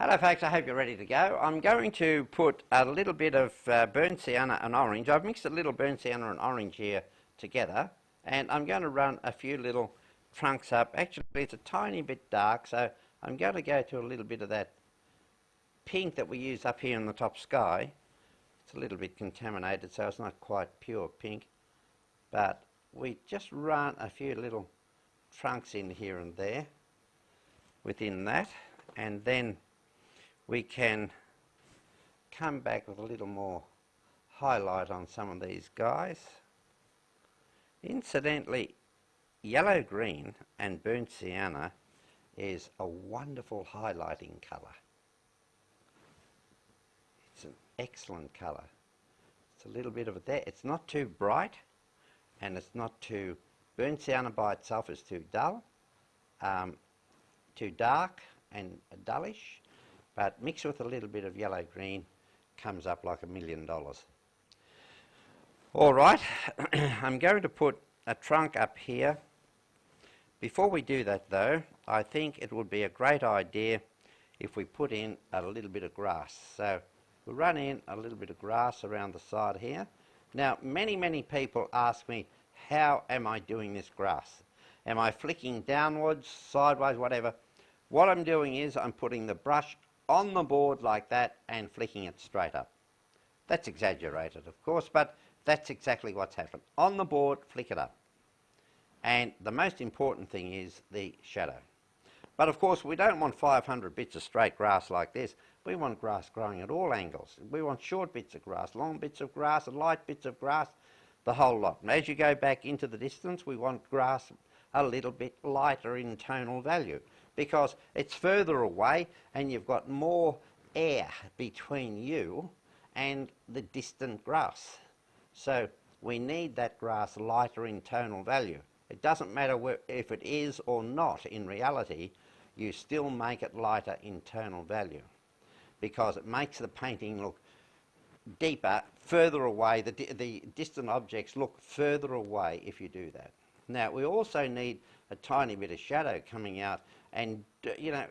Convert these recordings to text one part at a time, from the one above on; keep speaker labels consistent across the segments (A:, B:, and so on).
A: Hello folks, I hope you're ready to go. I'm going to put a little bit of burnt sienna and orange. I've mixed a little burnt sienna and orange here together, and I'm going to run a few little trunks up. Actually, it's a tiny bit dark, so I'm going to go to a little bit of that pink that we use up here in the top sky. It's a little bit contaminated, so it's not quite pure pink, but we just run a few little trunks in here and there within that, and then we can come back with a little more highlight on some of these guys. Incidentally, yellow green and burnt sienna is a wonderful highlighting colour. It's an excellent colour. It's a little bit of it there. It's not too bright, and it's not too... Burnt sienna by itself is too dull, too dark and dullish, but mixed with a little bit of yellow green comes up like $1 million. Alright, I'm going to put a trunk up here. Before we do that though, I think it would be a great idea if we put in a little bit of grass. So we'll run in a little bit of grass around the side here. Now many people ask me, how am I doing this grass? Am I flicking downwards, sideways, whatever? What I'm doing is I'm putting the brush on the board like that and flicking it straight up. That's exaggerated, of course, but that's exactly what's happened. On the board, flick it up. And the most important thing is the shadow. But of course, we don't want 500 bits of straight grass like this. We want grass growing at all angles. We want short bits of grass, long bits of grass, light bits of grass, the whole lot. And as you go back into the distance, we want grass a little bit lighter in tonal value, because it's further away and you've got more air between you and the distant grass. So we need that grass lighter in tonal value. It doesn't matter if it is or not in reality, you still make it lighter in tonal value, because it makes the painting look deeper, further away. The distant objects look further away if you do that. Now we also need a tiny bit of shadow coming out, and you know,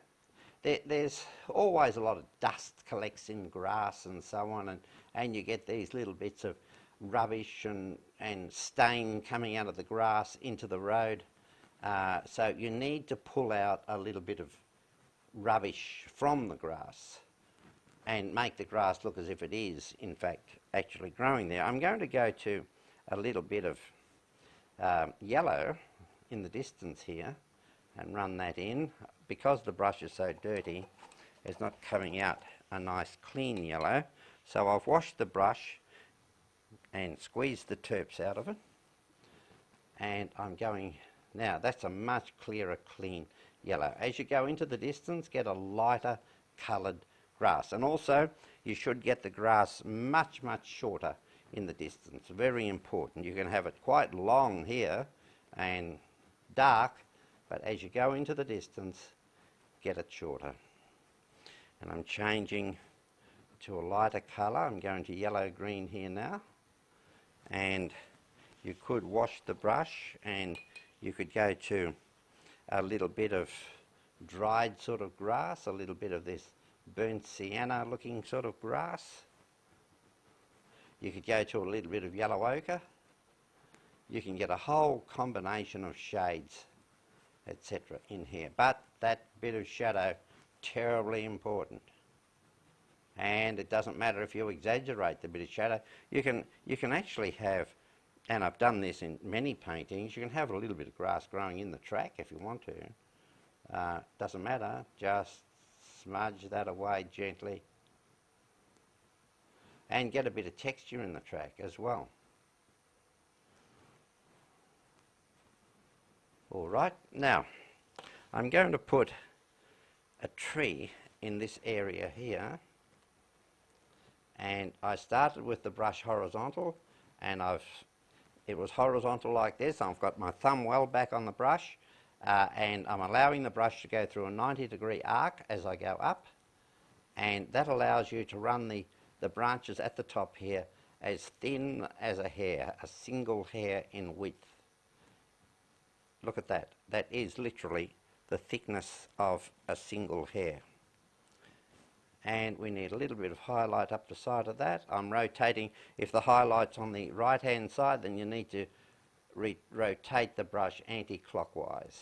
A: there's always a lot of dust collects in grass and so on, and you get these little bits of rubbish and stain coming out of the grass into the road. So you need to pull out a little bit of rubbish from the grass and make the grass look as if it is in fact actually growing there. I'm going to go to a little bit of yellow in the distance here and run that in. Because the brush is so dirty, it's not coming out a nice clean yellow, so I've washed the brush and squeezed the terps out of it, and I'm going now. That's a much clearer clean yellow. As you go into the distance, get a lighter coloured grass, and also you should get the grass much shorter in the distance. Very important. You can have it quite long here and dark, but as you go into the distance, get it shorter. And I'm changing to a lighter colour. I'm going to yellow green here now, and you could wash the brush and you could go to a little bit of dried sort of grass, a little bit of this burnt sienna looking sort of grass. You could go to a little bit of yellow ochre. You can get a whole combination of shades, etc. in here. But that bit of shadow, terribly important. And it doesn't matter if you exaggerate the bit of shadow. You can actually have, and I've done this in many paintings, you can have a little bit of grass growing in the track if you want to. Doesn't matter, just smudge that away gently and get a bit of texture in the track as well. Alright, now I'm going to put a tree in this area here, and I started with the brush horizontal, and it was horizontal like this. I've got my thumb well back on the brush, and I'm allowing the brush to go through a 90-degree arc as I go up, and that allows you to run the branches at the top here as thin as a hair, a single hair in width. Look at that. That is literally the thickness of a single hair. and we need a little bit of highlight up the side of that. I'm rotating. If the highlight's on the right hand side, then you need to rotate the brush anti-clockwise.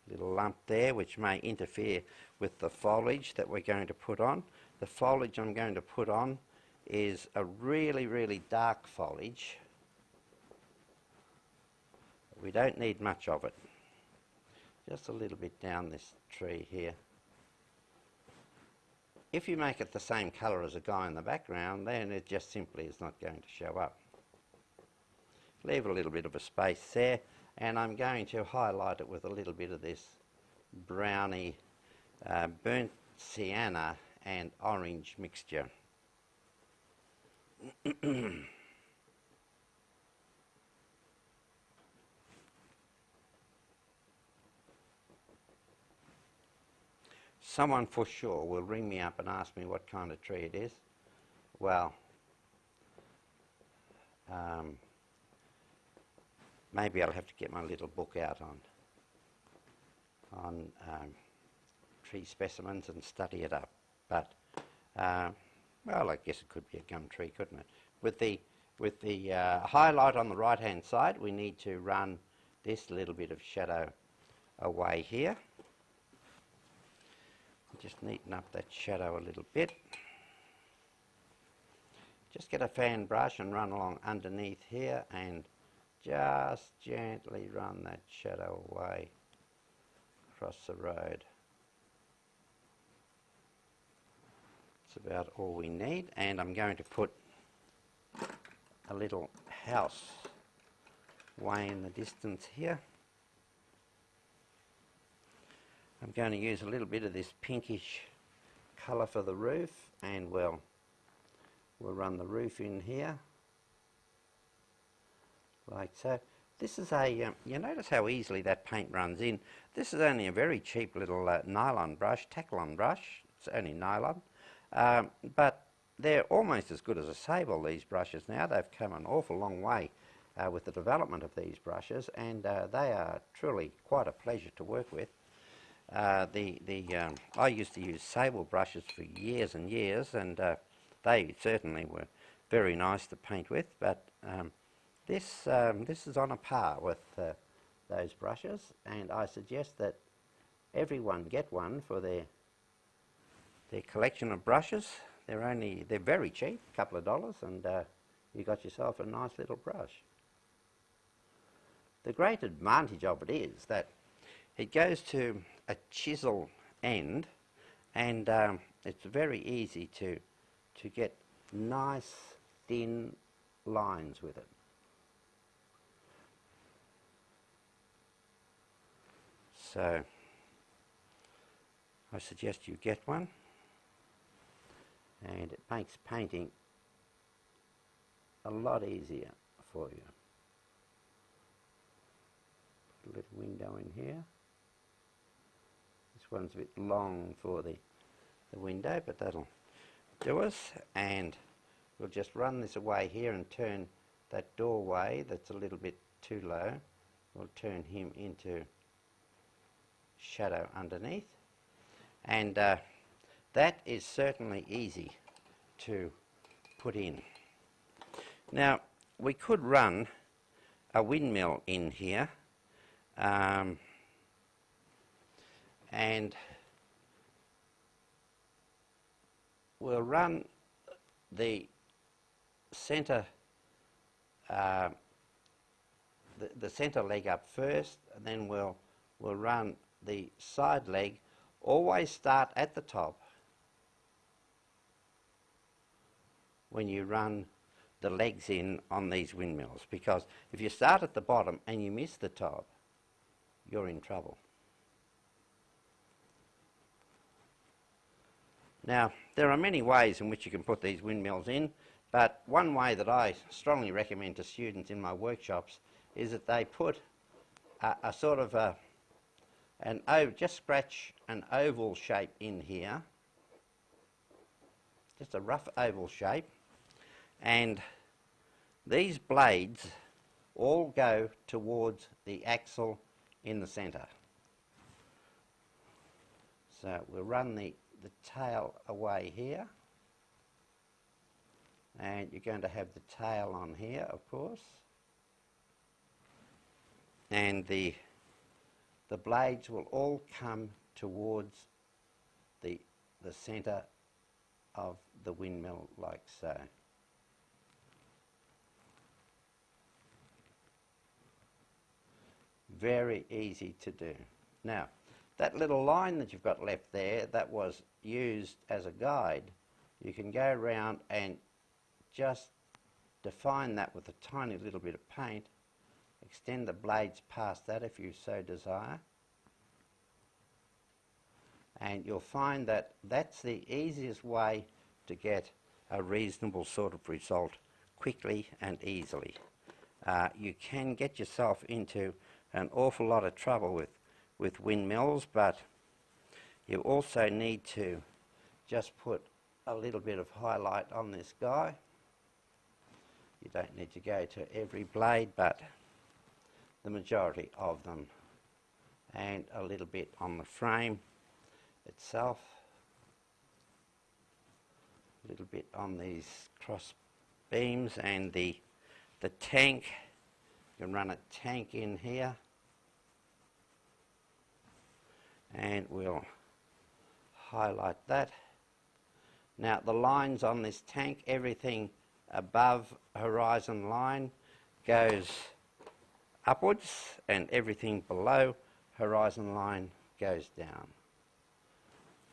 A: Little lump there which may interfere with the foliage that we're going to put on. The foliage I'm going to put on is a really dark foliage. We don't need much of it. Just a little bit down this tree here. If you make it the same colour as a guy in the background, then it just simply is not going to show up. Leave a little bit of a space there, and I'm going to highlight it with a little bit of this browny burnt sienna and orange mixture. Someone for sure will ring me up and ask me what kind of tree it is. Well, maybe I'll have to get my little book out on tree specimens and study it up. But well, I guess it could be a gum tree, couldn't it? With the highlight on the right hand side, we need to run this little bit of shadow away here. Just neaten up that shadow a little bit. Just get a fan brush and run along underneath here and just gently run that shadow away across the road. That's about all we need, and I'm going to put a little house way in the distance here. I'm going to use a little bit of this pinkish colour for the roof, and we'll run the roof in here like so. This is a, you notice how easily that paint runs in. This is only a very cheap little nylon brush, Taklon brush. It's only nylon, but they're almost as good as a sable, these brushes now. They've come an awful long way with the development of these brushes, and they are truly quite a pleasure to work with. I used to use sable brushes for years and years, and they certainly were very nice to paint with, but this is on a par with those brushes, and I suggest that everyone get one for their collection of brushes. They're very cheap, a couple of dollars, and you got yourself a nice little brush. The great advantage of it is that it goes to a chisel end, and it's very easy to get nice thin lines with it. So I suggest you get one, and it makes painting a lot easier for you. Put a little window in here. This one's a bit long for the window, but that'll do us, and we'll just run this away here and turn that doorway that's a little bit too low. We'll turn him into shadow underneath, and that is certainly easy to put in. Now we could run a windmill in here, and we'll run the centre the centre leg up first, and then we'll run the side leg. Always start at the top when you run the legs in on these windmills, because if you start at the bottom and you miss the top, you're in trouble. Now, there are many ways in which you can put these windmills in, but one way that I strongly recommend to students in my workshops is that they put a sort of just scratch an oval shape in here, just a rough oval shape, and these blades all go towards the axle in the centre. So we'll run the the tail away here, and you're going to have the tail on here, of course, and the blades will all come towards the centre of the windmill, like so. Very easy to do. Now, that little line that you've got left there, that was used as a guide. You can go around and just define that with a tiny little bit of paint. Extend the blades past that if you so desire. And you'll find that that's the easiest way to get a reasonable sort of result quickly and easily. You can get yourself into an awful lot of trouble with windmills, but you also need to just put a little bit of highlight on this guy. You don't need to go to every blade, but the majority of them, and a little bit on the frame itself, a little bit on these cross beams, and the tank. You can run a tank in here, and we'll highlight that. Now the lines on this tank, everything above horizon line goes upwards, and everything below horizon line goes down.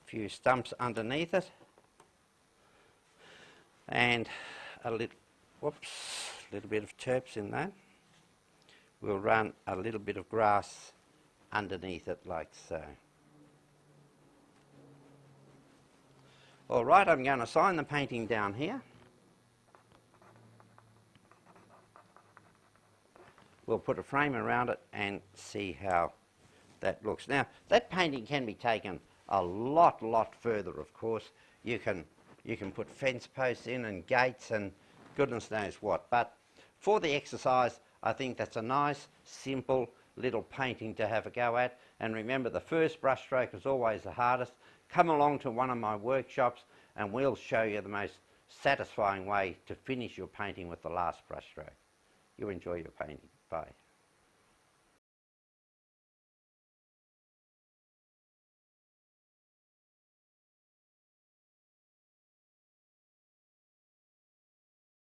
A: A few stumps underneath it, and a little bit of terps in that. We'll run a little bit of grass underneath it, like so. All right, I'm going to sign the painting down here. We'll put a frame around it and see how that looks. Now, that painting can be taken a lot further, of course. You can put fence posts in and gates and goodness knows what. But for the exercise, I think that's a nice, simple little painting to have a go at. And remember, the first brush stroke is always the hardest. Come along to one of my workshops and we'll show you the most satisfying way to finish your painting with the last brush stroke. You enjoy your painting. Bye.